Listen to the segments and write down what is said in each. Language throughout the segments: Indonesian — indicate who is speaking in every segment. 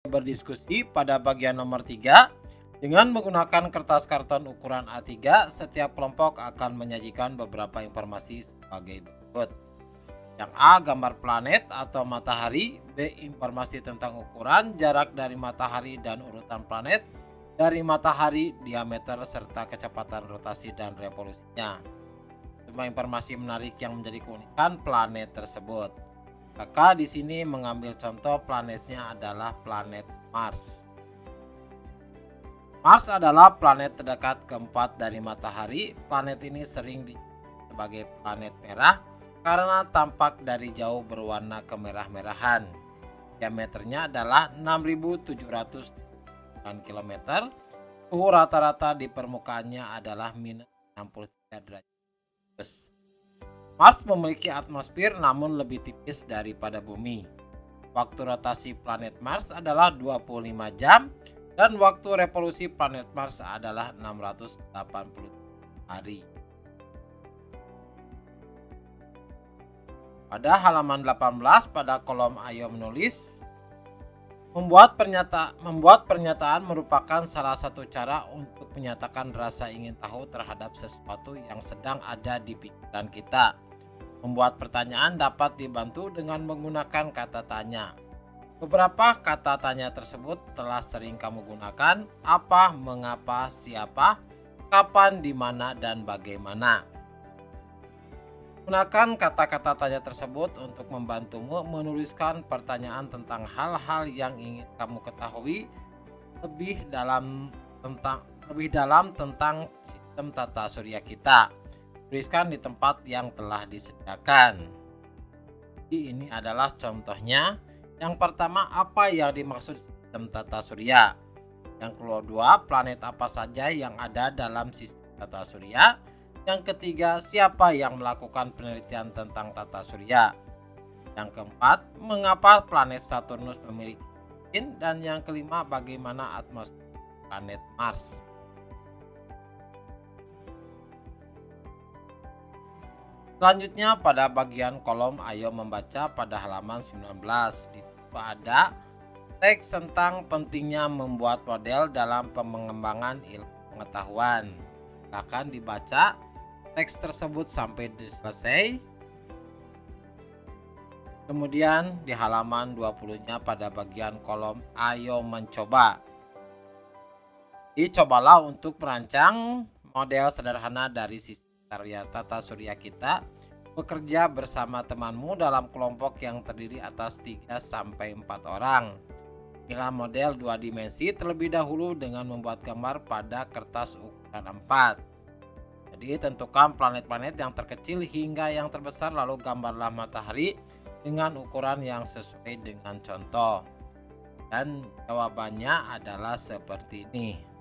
Speaker 1: berdiskusi pada bagian nomor 3. Dengan menggunakan kertas karton ukuran A3, setiap kelompok akan menyajikan beberapa informasi sebagai berikut. Yang A, gambar planet atau matahari. B, informasi tentang ukuran, jarak dari matahari dan urutan planet dari matahari, diameter, serta kecepatan rotasi dan revolusinya. Cuma informasi menarik yang menjadi keunikan planet tersebut. Kakak di sini mengambil contoh planetnya adalah planet Mars. Mars adalah planet terdekat keempat dari matahari. Planet ini sering disebut sebagai planet merah karena tampak dari jauh berwarna kemerah-merahan. Diameternya adalah 6.700 km. Suhu rata-rata di permukaannya adalah minus 63 derajat Celcius. Mars memiliki atmosfer namun lebih tipis daripada bumi. Waktu rotasi planet Mars adalah 25 jam dan waktu revolusi planet Mars adalah 680 hari. Pada halaman 18 pada kolom ayo menulis, membuat pernyataan merupakan salah satu cara untuk menyatakan rasa ingin tahu terhadap sesuatu yang sedang ada di pikiran kita. Membuat pertanyaan dapat dibantu dengan menggunakan kata tanya. Beberapa kata tanya tersebut telah sering kamu gunakan: apa, mengapa, siapa, kapan, di mana, dan bagaimana. Gunakan kata-kata tanya tersebut untuk membantumu menuliskan pertanyaan tentang hal-hal yang ingin kamu ketahui lebih dalam tentang sistem tata surya kita. Tuliskan di tempat yang telah disediakan. Ini adalah contohnya. Yang pertama, apa yang dimaksud sistem tata surya? Yang kedua, planet apa saja yang ada dalam sistem tata surya? Yang ketiga, siapa yang melakukan penelitian tentang tata surya? Yang keempat, mengapa planet Saturnus memiliki cincin? Dan yang kelima, bagaimana atmosfer planet Mars? Selanjutnya pada bagian kolom ayo membaca pada halaman 19. Di situ ada teks tentang pentingnya membuat model dalam pengembangan ilmu pengetahuan. Silakan dibaca teks tersebut sampai selesai. Kemudian di halaman 20-nya pada bagian kolom ayo mencoba. Cobalah untuk merancang model sederhana dari sistem tata surya kita. Bekerja bersama temanmu dalam kelompok yang terdiri atas 3-4 orang. Inilah model 2 dimensi terlebih dahulu dengan membuat gambar pada kertas ukuran 4. Jadi tentukan planet-planet yang terkecil hingga yang terbesar, lalu gambarlah matahari dengan ukuran yang sesuai dengan contoh. Dan jawabannya adalah seperti ini.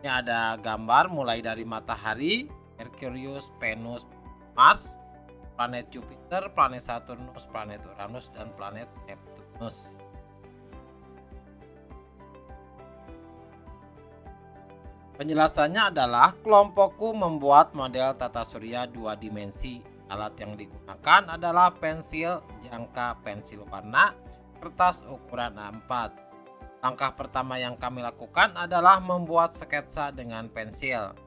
Speaker 1: Ini ada gambar mulai dari matahari, Merkurius, Venus, Mars, planet Jupiter, planet Saturnus, planet Uranus, dan planet Neptunus. Penjelasannya adalah kelompokku membuat model tata surya 2 dimensi. Alat yang digunakan adalah pensil jangka, pensil warna, kertas ukuran A4. Langkah pertama yang kami lakukan adalah membuat sketsa dengan pensil.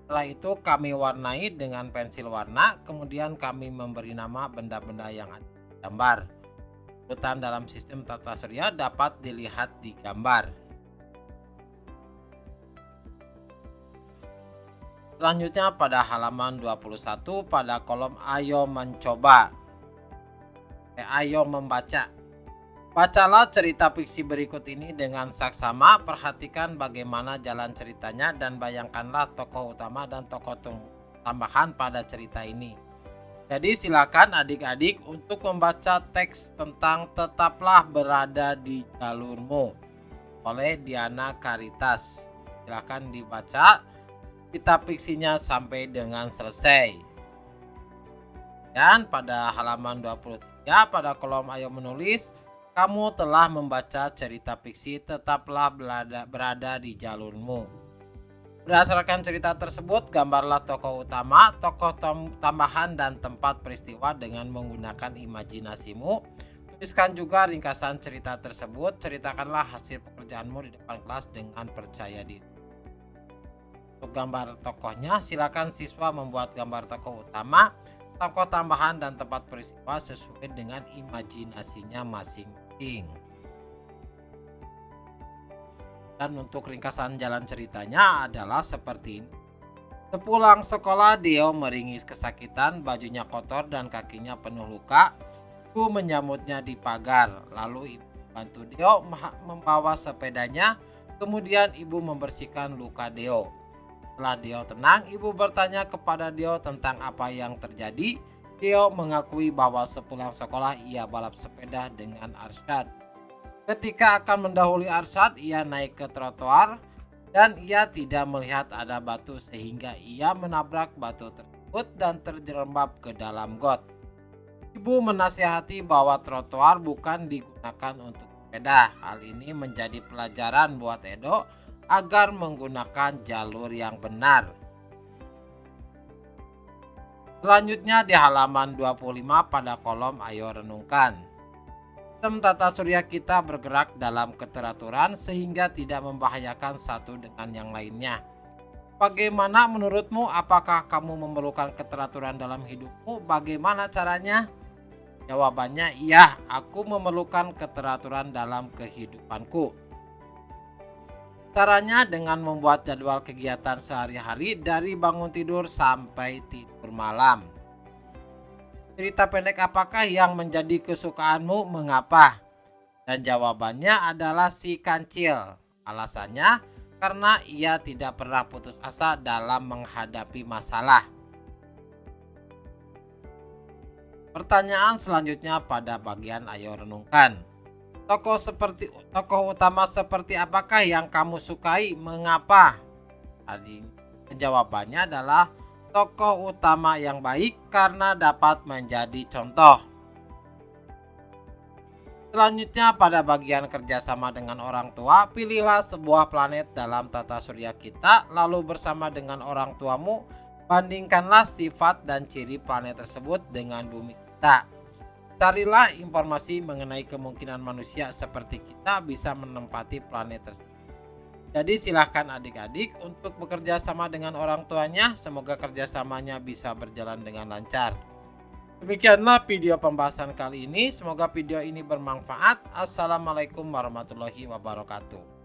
Speaker 1: Setelah itu kami warnai dengan pensil warna, kemudian kami memberi nama benda-benda yang ada di gambar. Urutan dalam sistem tata surya dapat dilihat di gambar. Selanjutnya pada halaman 21 pada kolom ayo mencoba. Ayo membaca. Bacalah cerita fiksi berikut ini dengan saksama, perhatikan bagaimana jalan ceritanya dan bayangkanlah tokoh utama dan tokoh tambahan pada cerita ini. Jadi silakan adik-adik untuk membaca teks tentang Tetaplah Berada di Jalurmu oleh Diana Caritas. Silakan dibaca cerita fiksinya sampai dengan selesai. Dan pada halaman 23 pada kolom ayo menulis, kamu telah membaca cerita fiksi Tetaplah Berada di Jalurmu. Berdasarkan cerita tersebut, gambarlah tokoh utama, tokoh tambahan, dan tempat peristiwa dengan menggunakan imajinasimu. Tuliskan juga ringkasan cerita tersebut. Ceritakanlah hasil pekerjaanmu di depan kelas dengan percaya diri. Untuk gambar tokohnya, silakan siswa membuat gambar tokoh utama, tokoh tambahan, dan tempat peristiwa sesuai dengan imajinasinya masing-masing. Dan untuk ringkasan jalan ceritanya adalah seperti ini. Sepulang sekolah, Deo meringis kesakitan, bajunya kotor dan kakinya penuh luka. Ibu menyambutnya di pagar, lalu ibu bantu Deo membawa sepedanya, kemudian ibu membersihkan luka Deo. Setelah Deo tenang, ibu bertanya kepada Deo tentang apa yang terjadi. Deo mengakui bahwa sepulang sekolah ia balap sepeda dengan Arsyad. Ketika akan mendahului Arsyad, ia naik ke trotoar dan ia tidak melihat ada batu sehingga ia menabrak batu tersebut dan terjerembab ke dalam got. Ibu menasihati bahwa trotoar bukan digunakan untuk sepeda. Hal ini menjadi pelajaran buat Edo agar menggunakan jalur yang benar. Selanjutnya di halaman 25 pada kolom ayo renungkan. Sistem tata surya kita bergerak dalam keteraturan sehingga tidak membahayakan satu dengan yang lainnya. Bagaimana menurutmu? Apakah kamu memerlukan keteraturan dalam hidupmu? Bagaimana caranya? Jawabannya iya, aku memerlukan keteraturan dalam kehidupanku. Caranya dengan membuat jadwal kegiatan sehari-hari dari bangun tidur sampai tidur malam. Cerita pendek apakah yang menjadi kesukaanmu? Mengapa? Dan jawabannya adalah si kancil. Alasannya karena ia tidak pernah putus asa dalam menghadapi masalah. Pertanyaan selanjutnya pada bagian ayo renungkan. Tokoh utama seperti apakah yang kamu sukai? Mengapa? Jawabannya adalah tokoh utama yang baik karena dapat menjadi contoh. Selanjutnya pada bagian kerjasama dengan orang tua, pilihlah sebuah planet dalam tata surya kita, lalu bersama dengan orang tuamu, bandingkanlah sifat dan ciri planet tersebut dengan bumi kita. Carilah informasi mengenai kemungkinan manusia seperti kita bisa menempati planet tersebut. Jadi silahkan adik-adik untuk bekerja sama dengan orang tuanya. Semoga kerjasamanya bisa berjalan dengan lancar. Demikianlah video pembahasan kali ini. Semoga video ini bermanfaat. Assalamualaikum warahmatullahi wabarakatuh.